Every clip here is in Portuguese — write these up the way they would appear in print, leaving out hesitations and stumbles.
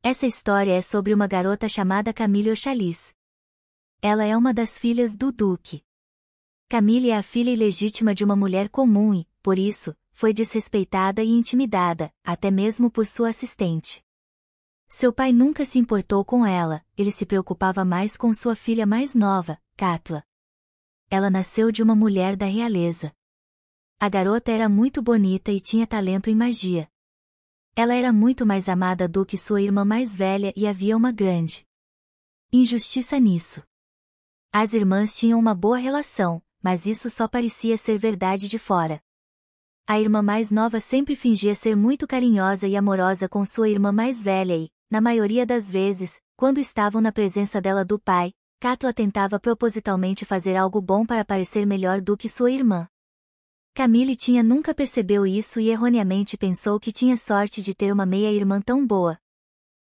Essa história é sobre uma garota chamada Camille Oxalis. Ela é uma das filhas do Duque. Camille é a filha ilegítima de uma mulher comum e, por isso, foi desrespeitada e intimidada, até mesmo por sua assistente. Seu pai nunca se importou com ela, ele se preocupava mais com sua filha mais nova, Katla. Ela nasceu de uma mulher da realeza. A garota era muito bonita e tinha talento em magia. Ela era muito mais amada do que sua irmã mais velha e havia uma grande injustiça nisso. As irmãs tinham uma boa relação, mas isso só parecia ser verdade de fora. A irmã mais nova sempre fingia ser muito carinhosa e amorosa com sua irmã mais velha e, na maioria das vezes, quando estavam na presença dela do pai, Katla tentava propositalmente fazer algo bom para parecer melhor do que sua irmã. Camille nunca percebeu isso e erroneamente pensou que tinha sorte de ter uma meia-irmã tão boa.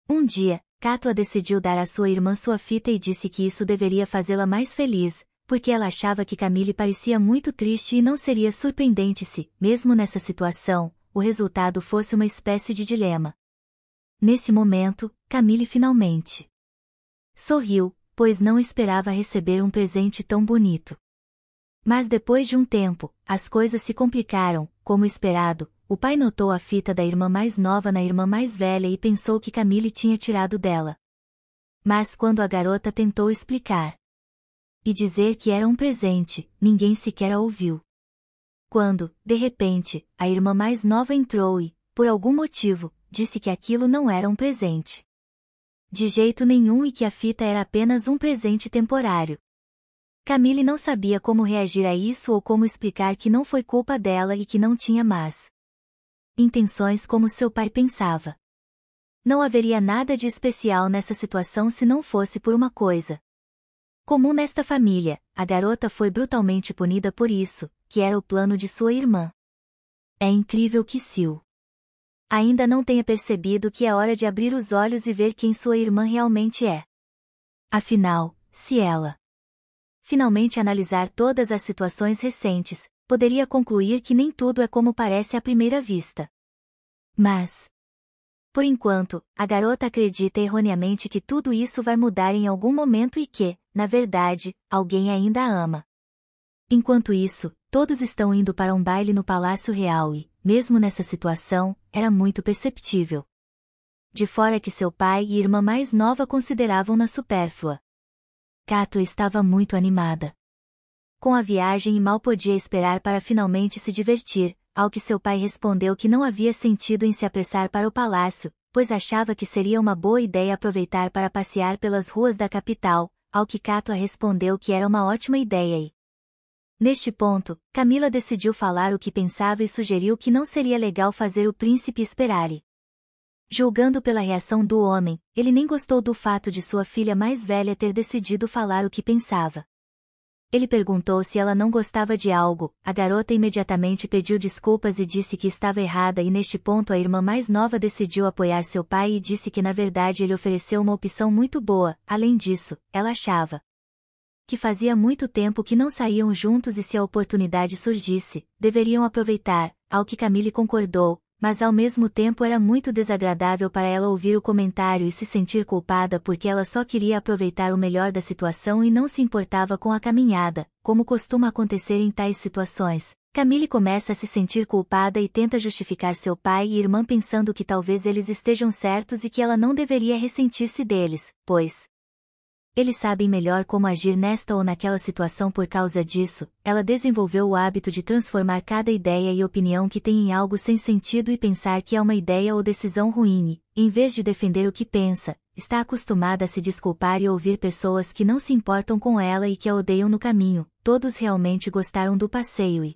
Um dia, Katla decidiu dar à sua irmã sua fita e disse que isso deveria fazê-la mais feliz, porque ela achava que Camille parecia muito triste e não seria surpreendente se, mesmo nessa situação, o resultado fosse uma espécie de dilema. Nesse momento, Camille finalmente sorriu, pois não esperava receber um presente tão bonito. Mas depois de um tempo, as coisas se complicaram, como esperado, o pai notou a fita da irmã mais nova na irmã mais velha e pensou que Camille tinha tirado dela. Mas quando a garota tentou explicar e dizer que era um presente, ninguém sequer a ouviu. Quando, de repente, a irmã mais nova entrou e, por algum motivo, disse que aquilo não era um presente de jeito nenhum e que a fita era apenas um presente temporário. Camille não sabia como reagir a isso ou como explicar que não foi culpa dela e que não tinha más intenções como seu pai pensava. Não haveria nada de especial nessa situação se não fosse por uma coisa comum nesta família: a garota foi brutalmente punida por isso, que era o plano de sua irmã. É incrível que Sil ainda não tenha percebido que é hora de abrir os olhos e ver quem sua irmã realmente é. Afinal, se ela finalmente analisar todas as situações recentes, poderia concluir que nem tudo é como parece à primeira vista. Mas, por enquanto, a garota acredita erroneamente que tudo isso vai mudar em algum momento e que, na verdade, alguém ainda a ama. Enquanto isso, todos estão indo para um baile no Palácio Real e, mesmo nessa situação, era muito perceptível de fora que seu pai e irmã mais nova consideravam-na supérflua. Katla estava muito animada com a viagem e mal podia esperar para finalmente se divertir, ao que seu pai respondeu que não havia sentido em se apressar para o palácio, pois achava que seria uma boa ideia aproveitar para passear pelas ruas da capital, ao que Katla respondeu que era uma ótima ideia e, neste ponto, Camila decidiu falar o que pensava e sugeriu que não seria legal fazer o príncipe esperar e, julgando pela reação do homem, ele nem gostou do fato de sua filha mais velha ter decidido falar o que pensava. Ele perguntou se ela não gostava de algo, a garota imediatamente pediu desculpas e disse que estava errada e neste ponto a irmã mais nova decidiu apoiar seu pai e disse que na verdade ele ofereceu uma opção muito boa. Além disso, ela achava que fazia muito tempo que não saíam juntos e se a oportunidade surgisse, deveriam aproveitar, ao que Camille concordou, mas ao mesmo tempo era muito desagradável para ela ouvir o comentário e se sentir culpada porque ela só queria aproveitar o melhor da situação e não se importava com a caminhada, como costuma acontecer em tais situações. Camille começa a se sentir culpada e tenta justificar seu pai e irmã pensando que talvez eles estejam certos e que ela não deveria ressentir-se deles, pois eles sabem melhor como agir nesta ou naquela situação. Por causa disso, ela desenvolveu o hábito de transformar cada ideia e opinião que tem em algo sem sentido e pensar que é uma ideia ou decisão ruim e, em vez de defender o que pensa, está acostumada a se desculpar e ouvir pessoas que não se importam com ela e que a odeiam no caminho. Todos realmente gostaram do passeio e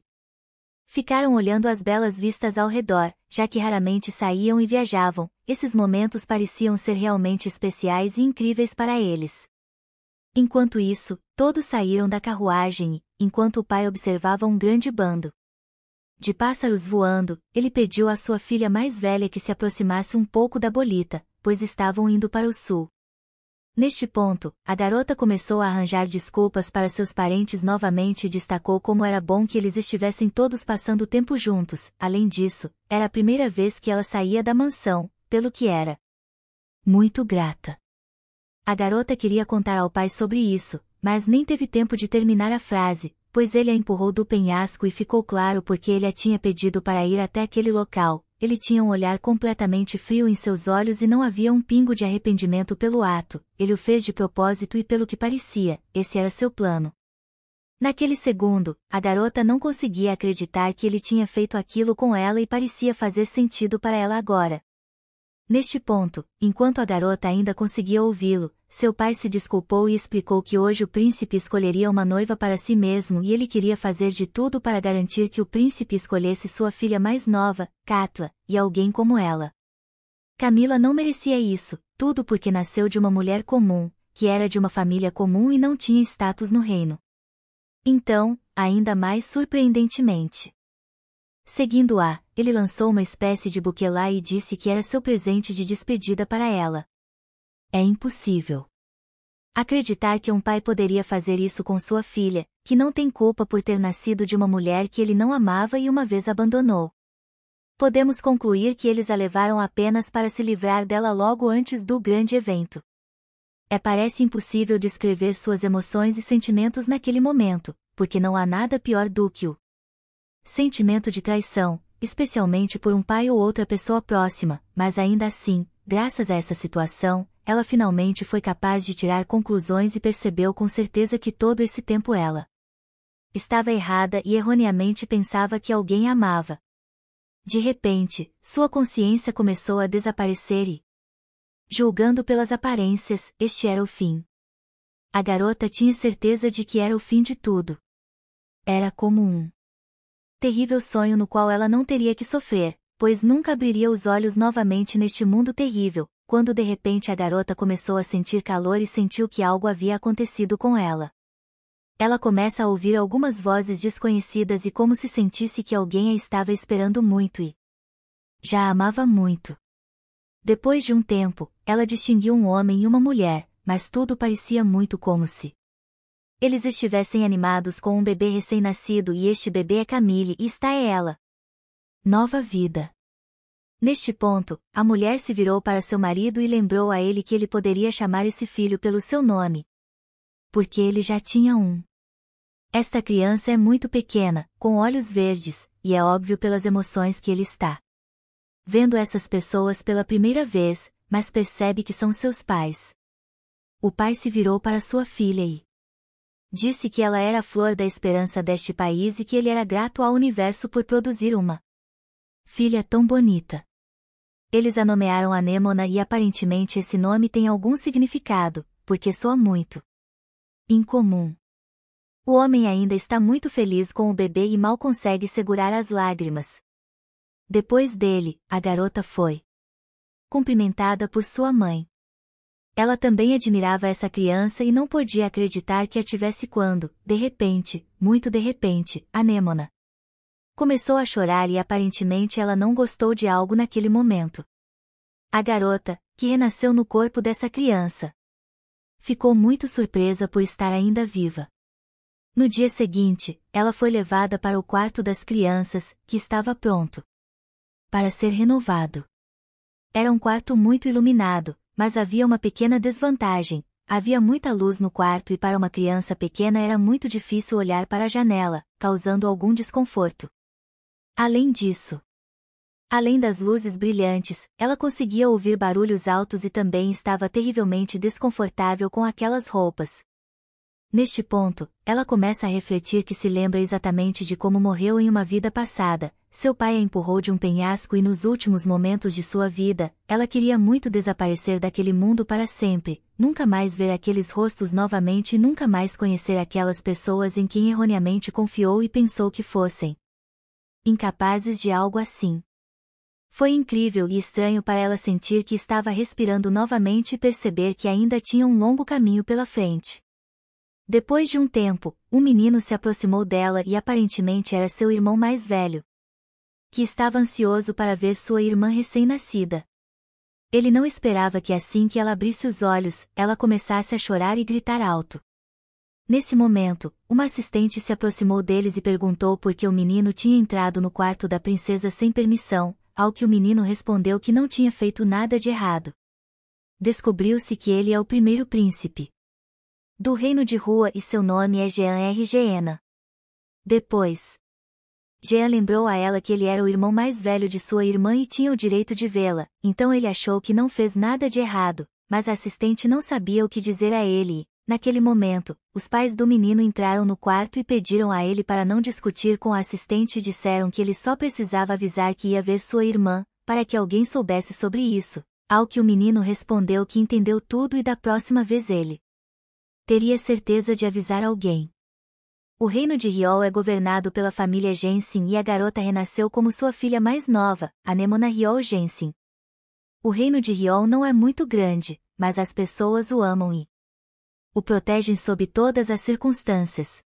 ficaram olhando as belas vistas ao redor, já que raramente saíam e viajavam. Esses momentos pareciam ser realmente especiais e incríveis para eles. Enquanto isso, todos saíram da carruagem e, enquanto o pai observava um grande bando de pássaros voando, ele pediu à sua filha mais velha que se aproximasse um pouco da bolita, pois estavam indo para o sul. Neste ponto, a garota começou a arranjar desculpas para seus parentes novamente e destacou como era bom que eles estivessem todos passando tempo juntos. Além disso, era a primeira vez que ela saía da mansão, pelo que era Muito grata. A garota queria contar ao pai sobre isso, mas nem teve tempo de terminar a frase, pois ele a empurrou do penhasco e ficou claro porque ele a tinha pedido para ir até aquele local. Ele tinha um olhar completamente frio em seus olhos e não havia um pingo de arrependimento pelo ato. Ele o fez de propósito e pelo que parecia, esse era seu plano. Naquele segundo, a garota não conseguia acreditar que ele tinha feito aquilo com ela e parecia fazer sentido para ela agora. Neste ponto, enquanto a garota ainda conseguia ouvi-lo, seu pai se desculpou e explicou que hoje o príncipe escolheria uma noiva para si mesmo e ele queria fazer de tudo para garantir que o príncipe escolhesse sua filha mais nova, Katla, e alguém como ela. Camila não merecia isso, tudo porque nasceu de uma mulher comum, que era de uma família comum e não tinha status no reino. Então, ainda mais surpreendentemente. Seguindo-a, ele lançou uma espécie de buquê lá e disse que era seu presente de despedida para ela. É impossível acreditar que um pai poderia fazer isso com sua filha, que não tem culpa por ter nascido de uma mulher que ele não amava e uma vez abandonou. Podemos concluir que eles a levaram apenas para se livrar dela logo antes do grande evento. Parece impossível descrever suas emoções e sentimentos naquele momento, porque não há nada pior do que o sentimento de traição, especialmente por um pai ou outra pessoa próxima, mas ainda assim, graças a essa situação, ela finalmente foi capaz de tirar conclusões e percebeu com certeza que todo esse tempo ela estava errada e erroneamente pensava que alguém a amava. De repente, sua consciência começou a desaparecer e, julgando pelas aparências, este era o fim. A garota tinha certeza de que era o fim de tudo. Era como um terrível sonho no qual ela não teria que sofrer, pois nunca abriria os olhos novamente neste mundo terrível, quando de repente a garota começou a sentir calor e sentiu que algo havia acontecido com ela. Ela começa a ouvir algumas vozes desconhecidas e como se sentisse que alguém a estava esperando muito e já a amava muito. Depois de um tempo, ela distinguiu um homem e uma mulher, mas tudo parecia muito como se eles estivessem animados com um bebê recém-nascido e este bebê é Camille e esta é ela. Nova vida. Neste ponto, a mulher se virou para seu marido e lembrou a ele que ele poderia chamar esse filho pelo seu nome. Porque ele já tinha um. Esta criança é muito pequena, com olhos verdes, e é óbvio pelas emoções que ele está vendo essas pessoas pela primeira vez, mas percebe que são seus pais. O pai se virou para sua filha e disse que ela era a flor da esperança deste país e que ele era grato ao universo por produzir uma filha tão bonita. Eles a nomearam Anêmona e aparentemente esse nome tem algum significado, porque soa muito incomum. O homem ainda está muito feliz com o bebê e mal consegue segurar as lágrimas. Depois dele, a garota foi cumprimentada por sua mãe. Ela também admirava essa criança e não podia acreditar que a tivesse quando, de repente, muito de repente, Anêmona começou a chorar e aparentemente ela não gostou de algo naquele momento. A garota, que renasceu no corpo dessa criança, ficou muito surpresa por estar ainda viva. No dia seguinte, ela foi levada para o quarto das crianças, que estava pronto para ser renovado. Era um quarto muito iluminado, mas havia uma pequena desvantagem: havia muita luz no quarto e para uma criança pequena era muito difícil olhar para a janela, causando algum desconforto. Além disso, além das luzes brilhantes, ela conseguia ouvir barulhos altos e também estava terrivelmente desconfortável com aquelas roupas. Neste ponto, ela começa a refletir que se lembra exatamente de como morreu em uma vida passada. Seu pai a empurrou de um penhasco e nos últimos momentos de sua vida, ela queria muito desaparecer daquele mundo para sempre, nunca mais ver aqueles rostos novamente e nunca mais conhecer aquelas pessoas em quem erroneamente confiou e pensou que fossem incapazes de algo assim. Foi incrível e estranho para ela sentir que estava respirando novamente e perceber que ainda tinha um longo caminho pela frente. Depois de um tempo, um menino se aproximou dela e aparentemente era seu irmão mais velho, que estava ansioso para ver sua irmã recém-nascida. Ele não esperava que assim que ela abrisse os olhos, ela começasse a chorar e gritar alto. Nesse momento, uma assistente se aproximou deles e perguntou por que o menino tinha entrado no quarto da princesa sem permissão, ao que o menino respondeu que não tinha feito nada de errado. Descobriu-se que ele é o primeiro príncipe do reino de Rua e seu nome é Jean R. Geena. Depois, Jean lembrou a ela que ele era o irmão mais velho de sua irmã e tinha o direito de vê-la, então ele achou que não fez nada de errado, mas a assistente não sabia o que dizer a ele e, naquele momento, os pais do menino entraram no quarto e pediram a ele para não discutir com a assistente e disseram que ele só precisava avisar que ia ver sua irmã, para que alguém soubesse sobre isso, ao que o menino respondeu que entendeu tudo e da próxima vez ele teria certeza de avisar alguém. O reino de Riol é governado pela família Jensen e a garota renasceu como sua filha mais nova, Anemona Riol Jensen. O reino de Riol não é muito grande, mas as pessoas o amam e o protegem sob todas as circunstâncias.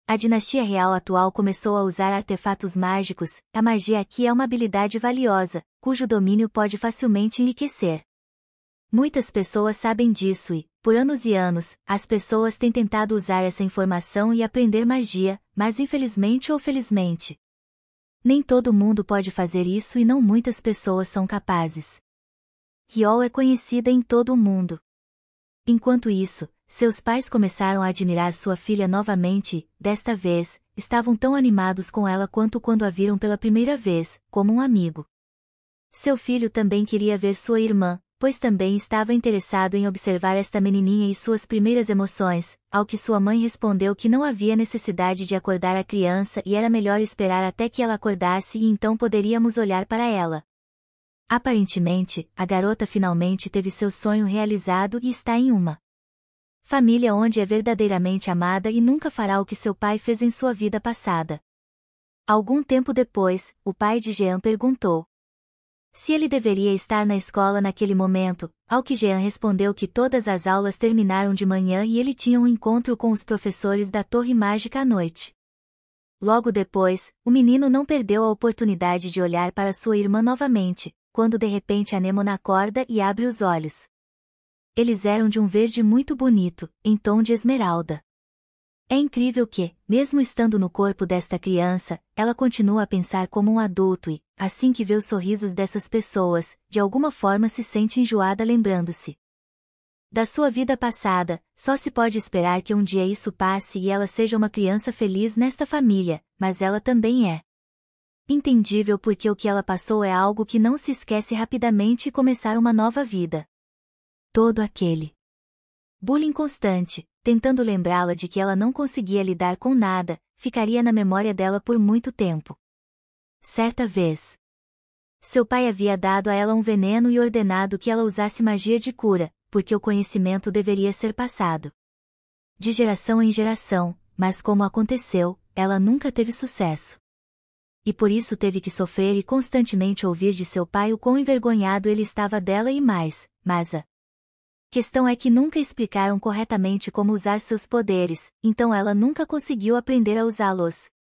A dinastia real atual começou a usar artefatos mágicos. A magia aqui é uma habilidade valiosa, cujo domínio pode facilmente enriquecer. Muitas pessoas sabem disso e, por anos e anos, as pessoas têm tentado usar essa informação e aprender magia, mas infelizmente ou felizmente, nem todo mundo pode fazer isso e não muitas pessoas são capazes. Riol é conhecida em todo o mundo. Enquanto isso, seus pais começaram a admirar sua filha novamente e, desta vez, estavam tão animados com ela quanto quando a viram pela primeira vez, como um amigo. Seu filho também queria ver sua irmã, pois também estava interessado em observar esta menininha e suas primeiras emoções, ao que sua mãe respondeu que não havia necessidade de acordar a criança e era melhor esperar até que ela acordasse e então poderíamos olhar para ela. Aparentemente, a garota finalmente teve seu sonho realizado e está em uma família onde é verdadeiramente amada e nunca fará o que seu pai fez em sua vida passada. Algum tempo depois, o pai de Jean perguntou se ele deveria estar na escola naquele momento, ao que Jean respondeu que todas as aulas terminaram de manhã e ele tinha um encontro com os professores da Torre Mágica à noite. Logo depois, o menino não perdeu a oportunidade de olhar para sua irmã novamente, quando de repente Anemona acorda e abre os olhos. Eles eram de um verde muito bonito, em tom de esmeralda. É incrível que, mesmo estando no corpo desta criança, ela continua a pensar como um adulto e, assim que vê os sorrisos dessas pessoas, de alguma forma se sente enjoada lembrando-se da sua vida passada. Só se pode esperar que um dia isso passe e ela seja uma criança feliz nesta família, mas ela também é entendível porque o que ela passou é algo que não se esquece rapidamente e começar uma nova vida. Todo aquele bullying constante, tentando lembrá-la de que ela não conseguia lidar com nada, ficaria na memória dela por muito tempo. Certa vez, seu pai havia dado a ela um veneno e ordenado que ela usasse magia de cura, porque o conhecimento deveria ser passado de geração em geração, mas como aconteceu, ela nunca teve sucesso. E por isso teve que sofrer e constantemente ouvir de seu pai o quão envergonhado ele estava dela e mais, mas a questão é que nunca explicaram corretamente como usar seus poderes, então ela nunca conseguiu aprender a usá-los.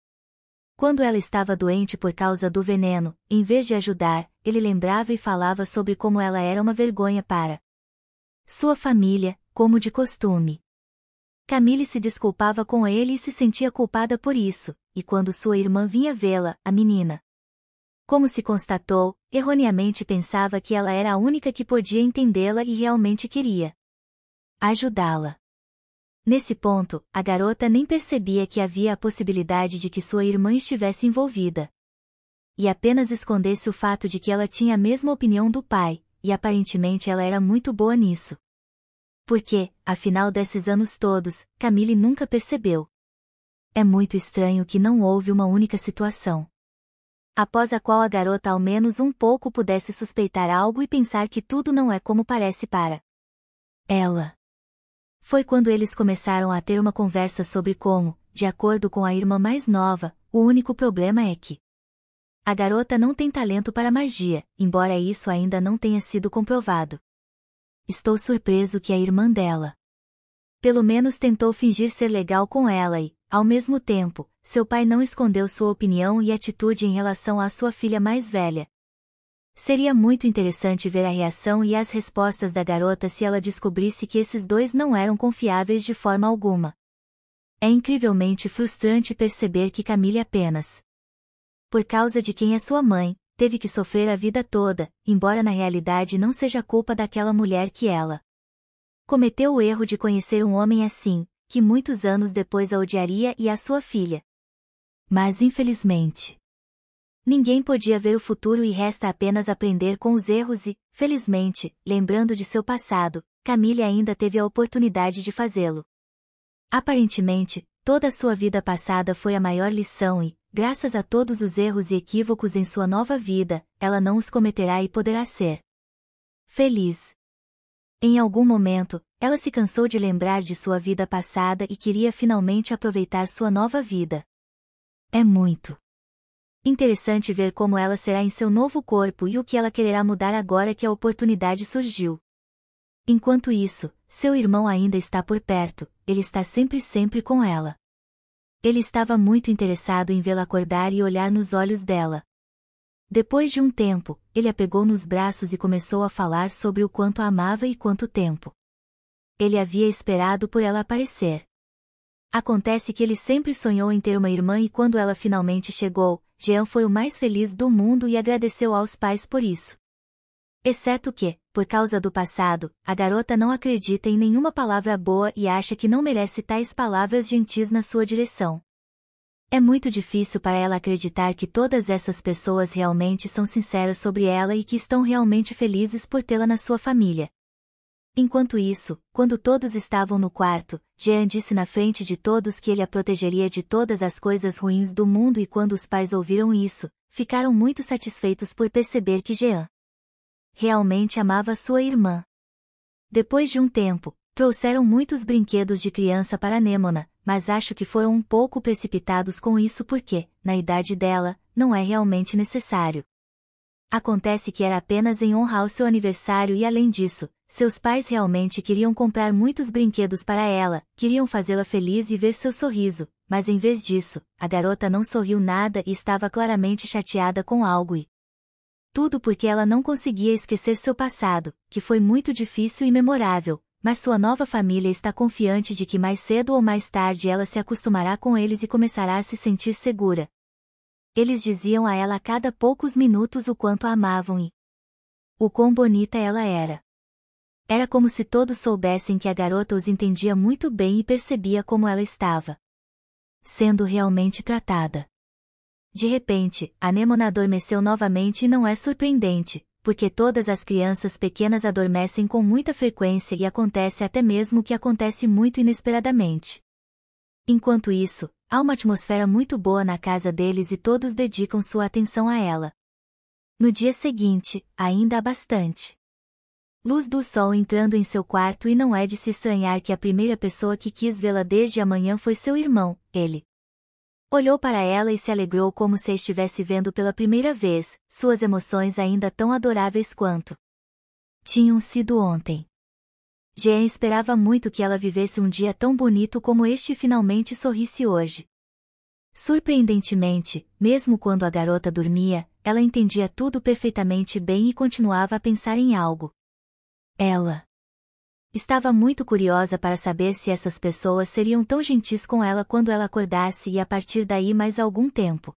Quando ela estava doente por causa do veneno, em vez de ajudar, ele lembrava e falava sobre como ela era uma vergonha para sua família, como de costume. Camille se desculpava com ele e se sentia culpada por isso, e quando sua irmã vinha vê-la, a menina, como se constatou, erroneamente pensava que ela era a única que podia entendê-la e realmente queria ajudá-la. Nesse ponto, a garota nem percebia que havia a possibilidade de que sua irmã estivesse envolvida. E apenas escondesse o fato de que ela tinha a mesma opinião do pai, e aparentemente ela era muito boa nisso. Porque, afinal desses anos todos, Camille nunca percebeu. É muito estranho que não houve uma única situação após a qual a garota ao menos um pouco pudesse suspeitar algo e pensar que tudo não é como parece para ela. Foi quando eles começaram a ter uma conversa sobre como, de acordo com a irmã mais nova, o único problema é que a garota não tem talento para magia, embora isso ainda não tenha sido comprovado. Estou surpreso que a irmã dela pelo menos tentou fingir ser legal com ela e, ao mesmo tempo, seu pai não escondeu sua opinião e atitude em relação à sua filha mais velha. Seria muito interessante ver a reação e as respostas da garota se ela descobrisse que esses dois não eram confiáveis de forma alguma. É incrivelmente frustrante perceber que Camille apenas por causa de quem é sua mãe, teve que sofrer a vida toda, embora na realidade não seja culpa daquela mulher que ela cometeu o erro de conhecer um homem assim, que muitos anos depois a odiaria e a sua filha. Mas infelizmente, ninguém podia ver o futuro e resta apenas aprender com os erros e, felizmente, lembrando de seu passado, Camille ainda teve a oportunidade de fazê-lo. Aparentemente, toda a sua vida passada foi a maior lição e, graças a todos os erros e equívocos em sua nova vida, ela não os cometerá e poderá ser feliz. Em algum momento, ela se cansou de lembrar de sua vida passada e queria finalmente aproveitar sua nova vida. É muito interessante ver como ela será em seu novo corpo e o que ela quererá mudar agora que a oportunidade surgiu. Enquanto isso, seu irmão ainda está por perto, ele está sempre com ela. Ele estava muito interessado em vê-la acordar e olhar nos olhos dela. Depois de um tempo, ele a pegou nos braços e começou a falar sobre o quanto a amava e quanto tempo ele havia esperado por ela aparecer. Acontece que ele sempre sonhou em ter uma irmã e quando ela finalmente chegou, Jean foi o mais feliz do mundo e agradeceu aos pais por isso. Exceto que, por causa do passado, a garota não acredita em nenhuma palavra boa e acha que não merece tais palavras gentis na sua direção. É muito difícil para ela acreditar que todas essas pessoas realmente são sinceras sobre ela e que estão realmente felizes por tê-la na sua família. Enquanto isso, quando todos estavam no quarto, Jean disse na frente de todos que ele a protegeria de todas as coisas ruins do mundo e quando os pais ouviram isso, ficaram muito satisfeitos por perceber que Jean realmente amava sua irmã. Depois de um tempo, trouxeram muitos brinquedos de criança para Nemona, mas acho que foram um pouco precipitados com isso porque, na idade dela, não é realmente necessário. Acontece que era apenas em honra ao seu aniversário e além disso, seus pais realmente queriam comprar muitos brinquedos para ela, queriam fazê-la feliz e ver seu sorriso, mas em vez disso, a garota não sorriu nada e estava claramente chateada com algo e tudo porque ela não conseguia esquecer seu passado, que foi muito difícil e memorável, mas sua nova família está confiante de que mais cedo ou mais tarde ela se acostumará com eles e começará a se sentir segura. Eles diziam a ela a cada poucos minutos o quanto a amavam e o quão bonita ela era. Era como se todos soubessem que a garota os entendia muito bem e percebia como ela estava sendo realmente tratada. De repente, a Nemona adormeceu novamente e não é surpreendente, porque todas as crianças pequenas adormecem com muita frequência e acontece até mesmo que acontece muito inesperadamente. Enquanto isso, há uma atmosfera muito boa na casa deles e todos dedicam sua atenção a ela. No dia seguinte, ainda há bastante luz do sol entrando em seu quarto e não é de se estranhar que a primeira pessoa que quis vê-la desde a manhã foi seu irmão, ele olhou para ela e se alegrou como se a estivesse vendo pela primeira vez, suas emoções ainda tão adoráveis quanto tinham sido ontem. Jean esperava muito que ela vivesse um dia tão bonito como este e finalmente sorrisse hoje. Surpreendentemente, mesmo quando a garota dormia, ela entendia tudo perfeitamente bem e continuava a pensar em algo. Ela estava muito curiosa para saber se essas pessoas seriam tão gentis com ela quando ela acordasse e a partir daí mais algum tempo